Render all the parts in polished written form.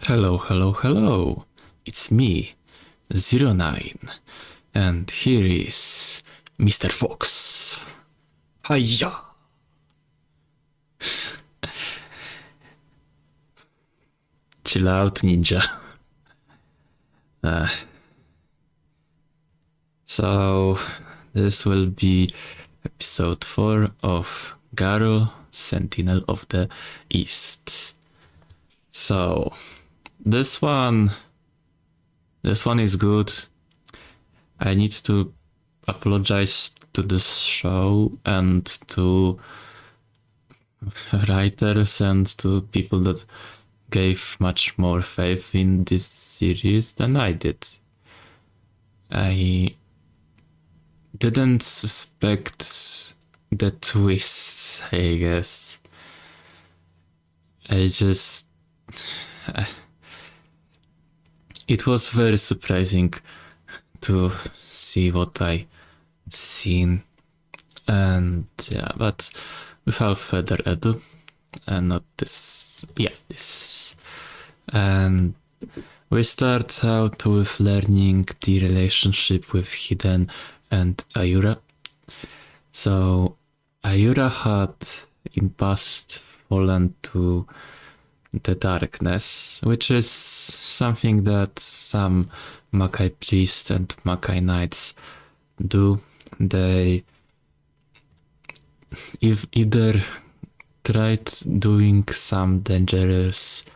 Hello, hello, hello. It's me, 09, and here is Mr. Fox. Hiya! Chill out, ninja. So, this will be episode 4 of GARO Sentinel of the East. So, this one is good. I need to apologize to this show and to writers and to people that gave much more faith in this series than I did. I didn't suspect the twists, I guess. It was very surprising to see what I seen, and yeah, but without further ado, and we start out with learning the relationship with Hiden and Ayura. So Ayura had in past fallen to the darkness, which is something that some Makai priests and Makai knights do. They either tried doing some dangerous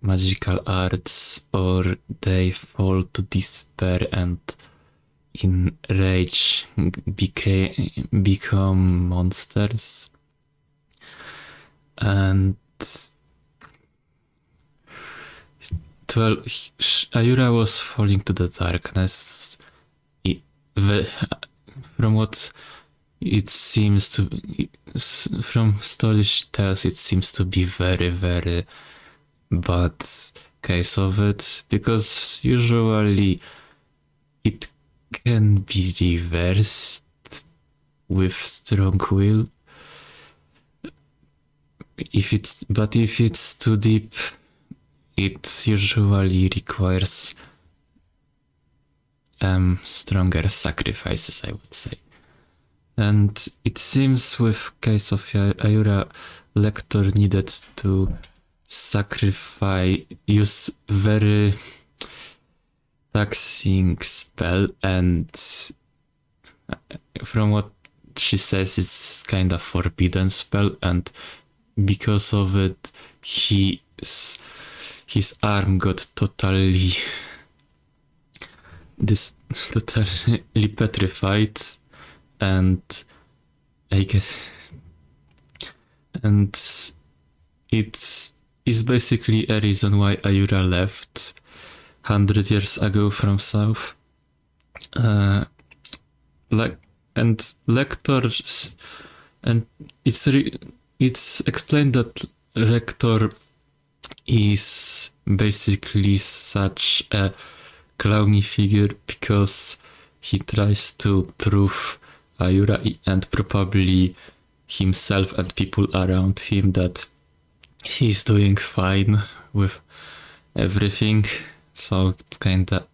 magical arts, or they fall to despair and in rage become monsters. And Ayura was falling to the darkness. From what it seems to, from story she tells, it seems to be very, very bad case of it, because usually it can be reversed with strong will. If it's too deep, it usually requires stronger sacrifices, I would say. And it seems with case of Ayura, Lector needed to use very taxing spell, and from what she says, it's kind of forbidden spell, and because of it, his arm got totally petrified, and I guess, and it is basically a reason why Ayura left 100 years ago from South. And Lector, and it's explained that Rector is basically such a clowny figure because he tries to prove Ayura and probably himself and people around him that he's doing fine with everything. So it kinda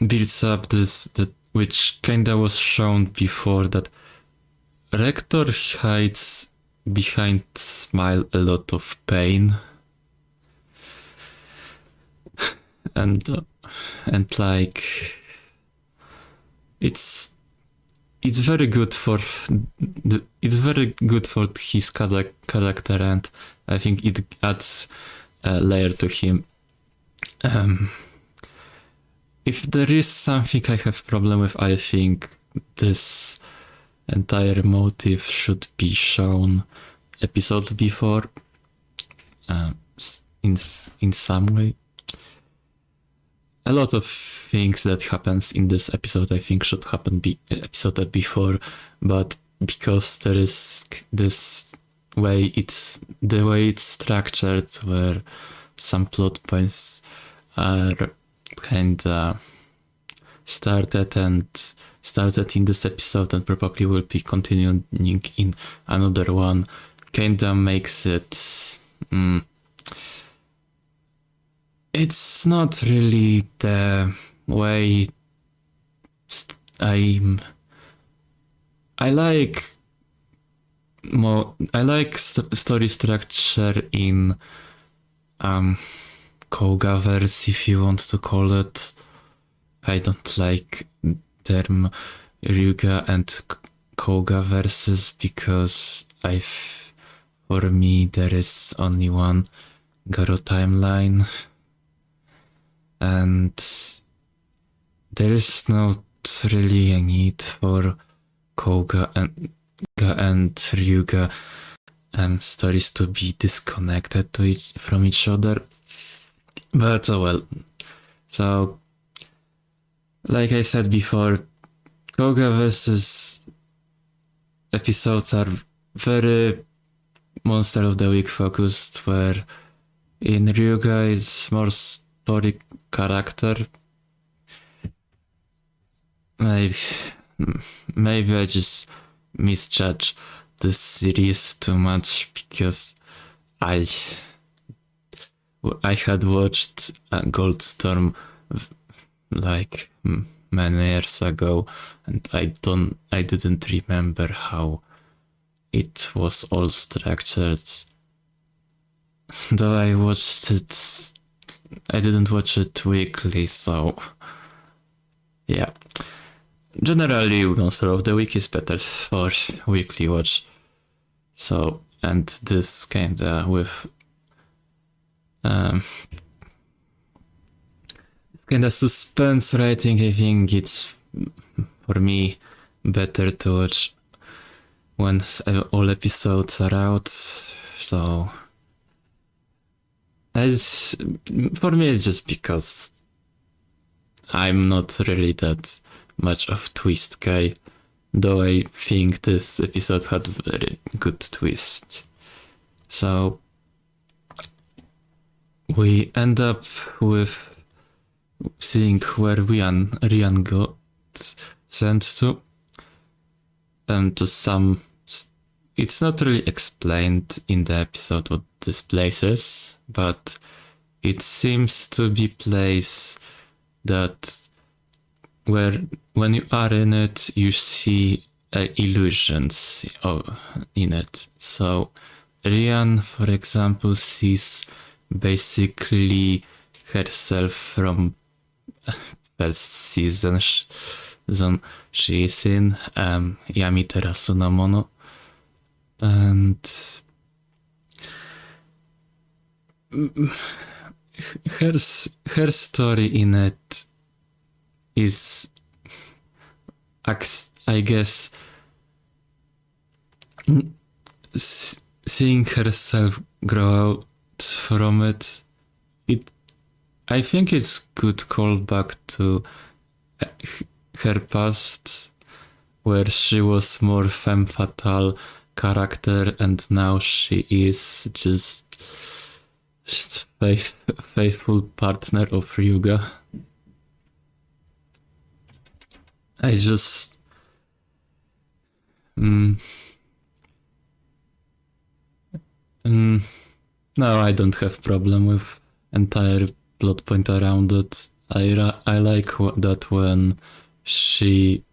builds up this, which kinda was shown before, that Rector hides behind smile a lot of pain, and like it's very good for his character, and I think it adds a layer to him. If there is something I have problem with, I think this entire motive should be shown episode before, in some way. A lot of things that happens in this episode, I think, should happen episode before, but because there is this way the way it's structured, where some plot points are kinda started in this episode and probably will be continuing in another one, kinda makes it it's not really the way I like story structure in Kogaverse, if you want to call it. I don't like term Ryuga and Koga verses because for me there is only one GARO timeline and there is not really a need for Koga and Ryuga stories to be disconnected from each other. But oh well. So, like I said before, Koga versus episodes are very Monster of the Week focused, where in Ryuga it's more story character. Maybe I just misjudge this series too much because I had watched Goldstorm like many years ago, and I didn't remember how it was all structured. Though I didn't watch it weekly, so yeah. Generally, Monster of the Week is better for weekly watch. So, and this kinda with kinda suspense writing, I think it's for me better to watch when all episodes are out. So for me it's just because I'm not really that much of twist guy, though I think this episode had very good twist. So we end up with seeing where Rian got sent to, and to some. It's not really explained in the episode what this place is, but it seems to be place that where when you are in it, you see illusions in it. So Rian, for example, sees basically herself from first season she is in, Yamitera Sunamono, and her story in it is, I guess, seeing herself grow out from it. I think it's good callback to her past, where she was more femme fatale character, and now she is just faithful partner of Ryuga. I just no, I don't have problem with entire plot point around it. I like that when she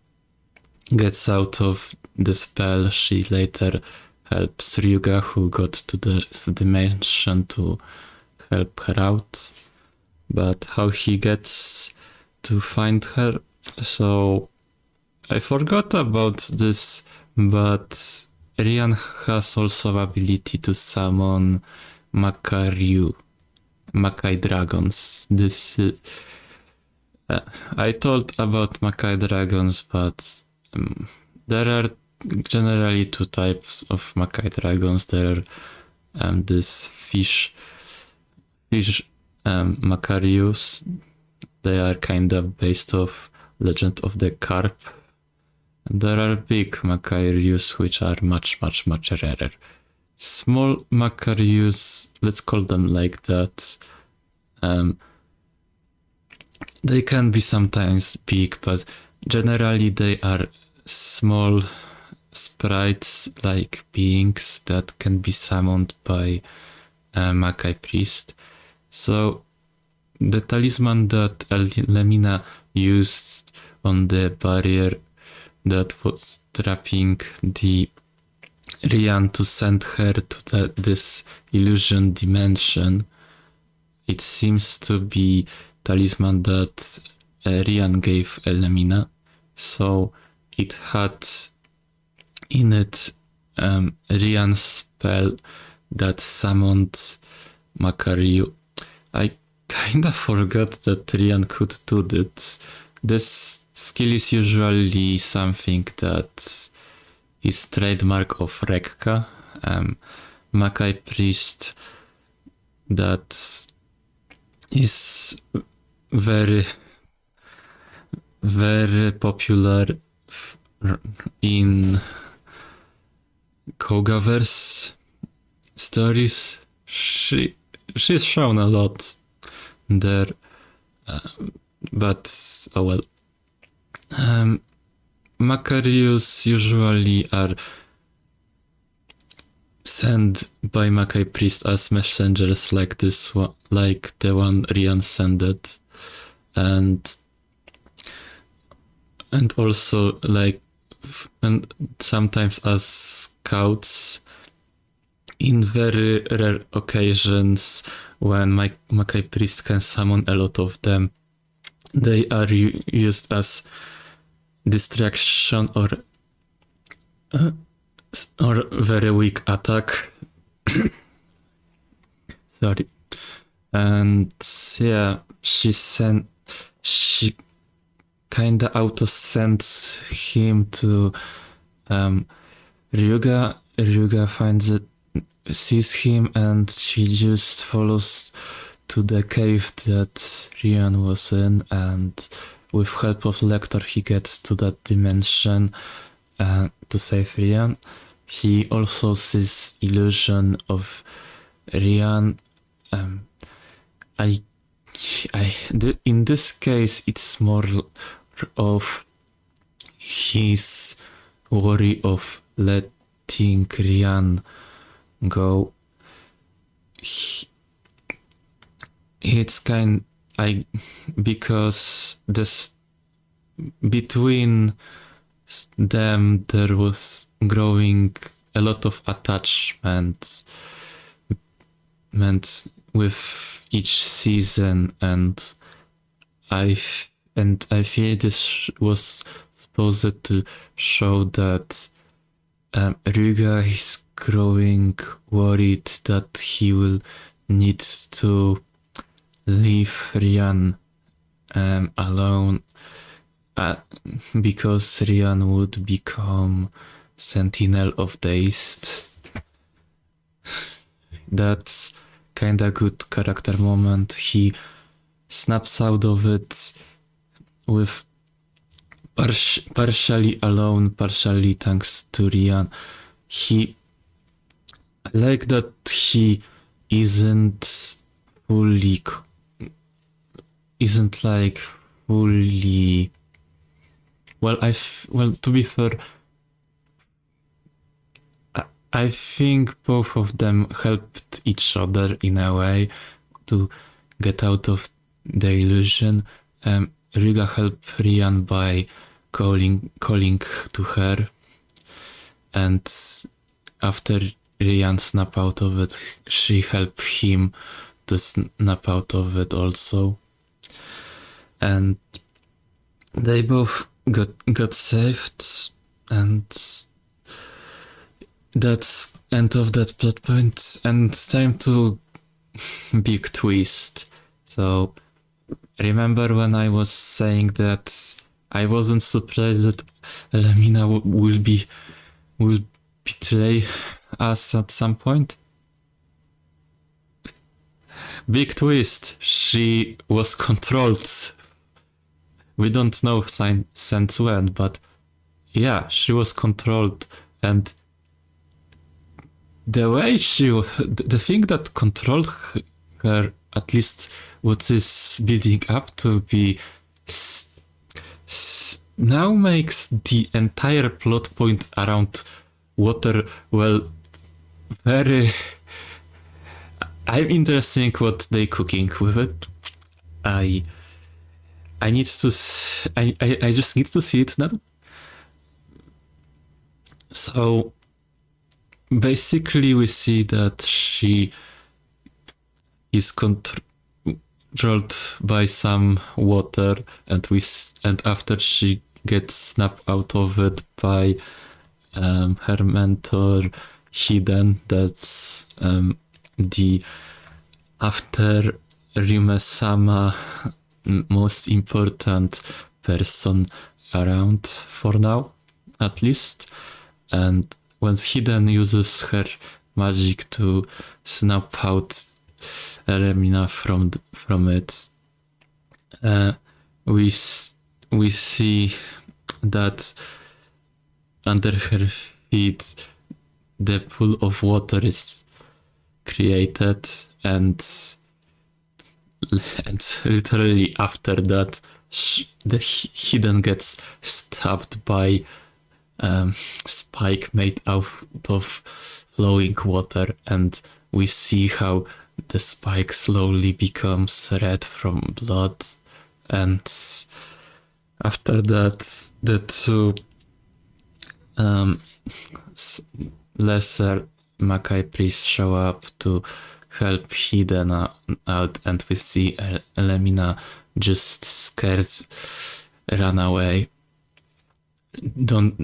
gets out of the spell, she later helps Ryuga, who got to this dimension, to help her out. But how he gets to find her, so I forgot about this, but Rian has also ability to summon Makai dragons. This I told about Makai dragons, but there are generally two types of Makai dragons. There are this fish Macarius. They are kind of based off Legend of the Carp. And there are big Macarius, which are much rarer. Small Macarius, let's call them like that, they can be sometimes big, but generally they are small sprites like beings that can be summoned by Makai priest. So the talisman that Lemina used on the barrier that was trapping the Rian to send her to this illusion dimension, it seems to be talisman that Rian gave Lemina. So it had in it Rian's spell that summoned Makaryu. I kinda forgot that Rian could do this. This skill is usually something that is trademark of Rekka, Makai priest, that is very, very popular in Kogaverse stories. She's shown a lot there, but oh well. Macarius usually are sent by Makai priest as messengers like this one, like the one Rian sent, and also like and sometimes as scouts in very rare occasions when Makai priest can summon a lot of them. They are used as distraction or very weak attack. Sorry. And yeah, she kinda auto-sends him to Ryuga. Ryuga sees him, and she just follows to the cave that Rian was in, and with help of Lector he gets to that dimension to save Rian. He also sees illusion of Rian. In this case, it's more of his worry of letting Rian go. It's because this between them there was growing a lot of attachment with each season, and I feel this was supposed to show that Ryuga is growing worried that he will need to leave Rian alone because Rian would become Sentinel of the East. That's kinda good character moment. He snaps out of it with partially alone, partially thanks to Rian. I like that he isn't like fully well, to be fair, I think both of them helped each other in a way to get out of the illusion. Ryuga helped Rian by calling to her, and after Rian snapped out of it, she helped him to snap out of it also. And they both got saved, and that's end of that plot point, and time to big twist. So remember when I was saying that I wasn't surprised that Lamina will betray us at some point? Big twist, she was controlled. We don't know since when, but yeah, she was controlled, and the thing that controlled her, at least what is building up to be, now makes the entire plot point around water, well, very... I'm interested what they cooking with it. I need to. I just need to see it now. So basically, we see that she is controlled by some water, and after she gets snapped out of it by her mentor Hiden, that's the after Ryume-sama most important person around for now, at least. And when Hiden uses her magic to snap out Eremina from it, we see that under her feet the pool of water is created, and literally after that the Hiden gets stabbed by spike made out of flowing water, and we see how the spike slowly becomes red from blood, and after that the two lesser Makai priests show up to help Hiden out, and we see Elamina just scared run away, don't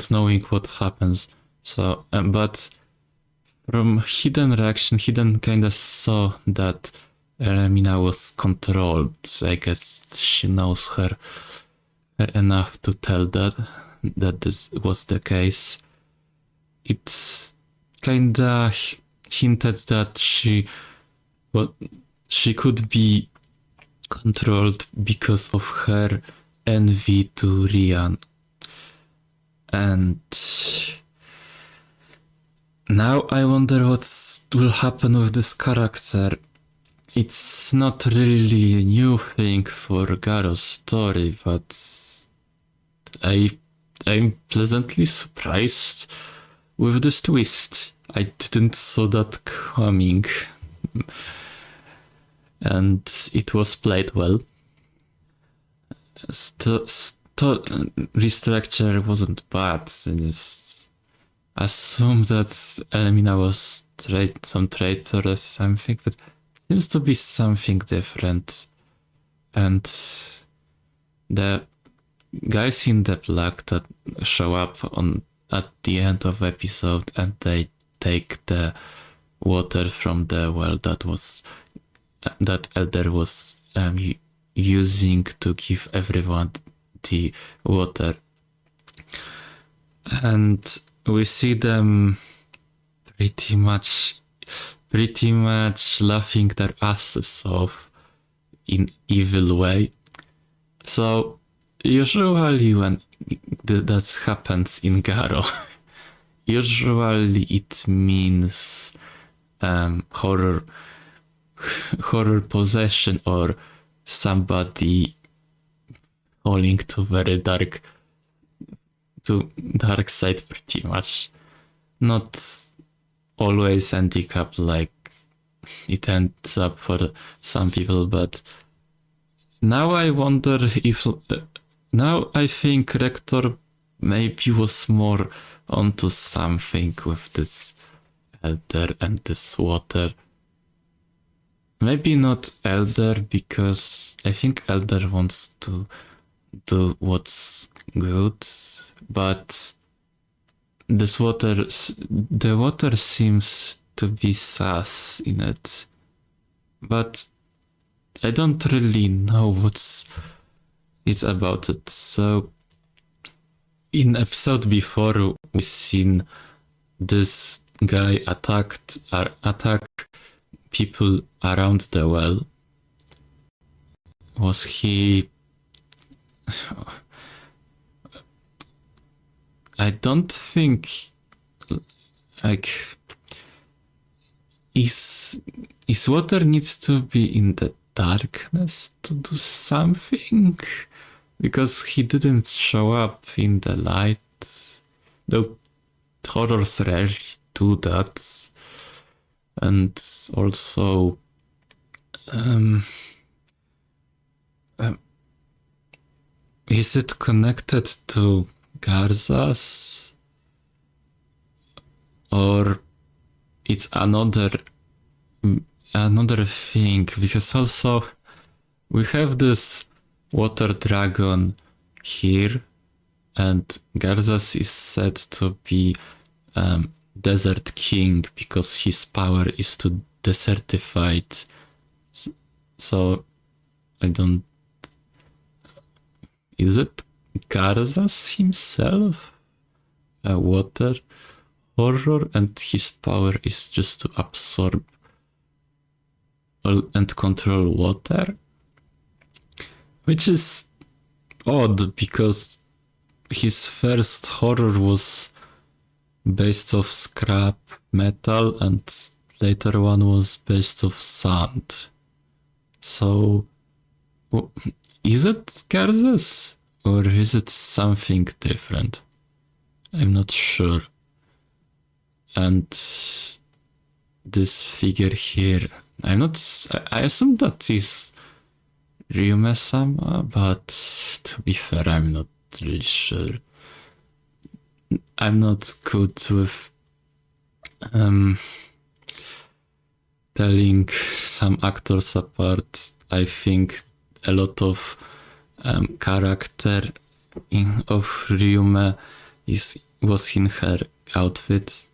knowing what happens. So but from Hiden reaction, Hiden kinda saw that Elamina was controlled. I guess she knows her enough to tell that this was the case. It's kinda hinted that she could be controlled because of her envy to Rian. And now I wonder what will happen with this character. It's not really a new thing for Garo's story, but I'm pleasantly surprised with this twist. I didn't saw that coming, and it was played well. Restructure wasn't bad, and it's assumed that Elamina was some traitor or something, but seems to be something different. And the guys in the black that show up at the end of episode, and they take the water from the well that Elder was using to give everyone the water, and we see them pretty much laughing their asses off in evil way. So usually when that happens in Garo, usually it means horror possession, or somebody falling to dark side pretty much. Not always ending up like it ends up for some people, but now I wonder if now I think Rector maybe was more onto something with this Elder and this water. Maybe not Elder, because I think Elder wants to do what's good, but the water seems to be sus in it, but I don't really know what's it about it. So in episode before, we seen this guy attack people around the well. Was he... I don't think, like, is water needs to be in the darkness to do something? Because he didn't show up in the light, though horrors rarely do that. And also, is it connected to Garza's? Or it's another thing? Because also we have this water dragon here, and Garza's is said to be desert king because his power is to desertify it. So I don't... Is it Garza's himself a water horror, and his power is just to absorb and control water? Which is odd, because his first horror was based off scrap metal, and later one was based off sand. So, is it Garza's, or is it something different? I'm not sure. And this figure here, I assume that is Ryume-sama, but to be fair, I'm not really sure. I'm not good with telling some actors apart. I think a lot of character of Ryume was in her outfit.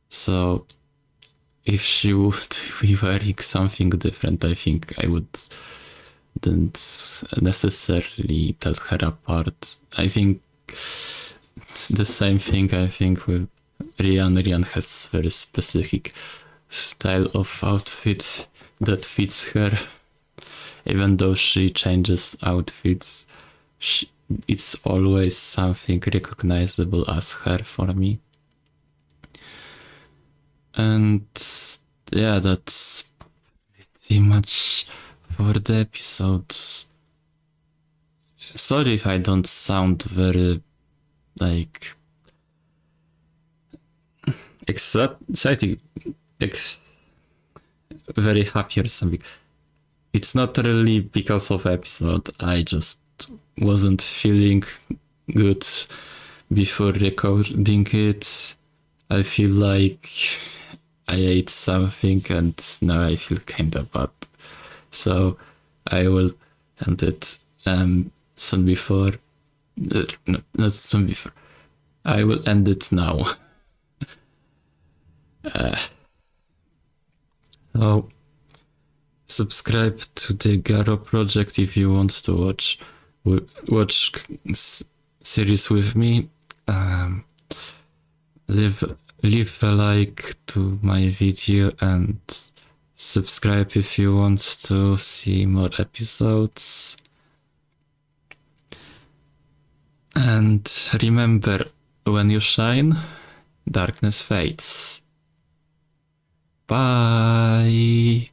So if she would be wearing something different, I think I wouldn't necessarily tell her apart. I think it's the same thing, I think, with Rian. Rian has very specific style of outfit that fits her. Even though she changes outfits, it's always something recognizable as her for me. And yeah, that's pretty much for the episodes. Sorry if I don't sound very, like, exciting, very happy or something. It's not really because of episode. I just wasn't feeling good before recording it. I feel like I ate something and now I feel kinda bad. So I will end it soon before. No, not soon before. I will end it now. So subscribe to the GARO project if you want to watch series with me. Leave a like to my video and subscribe if you want to see more episodes. And remember, when you shine, darkness fades. Bye!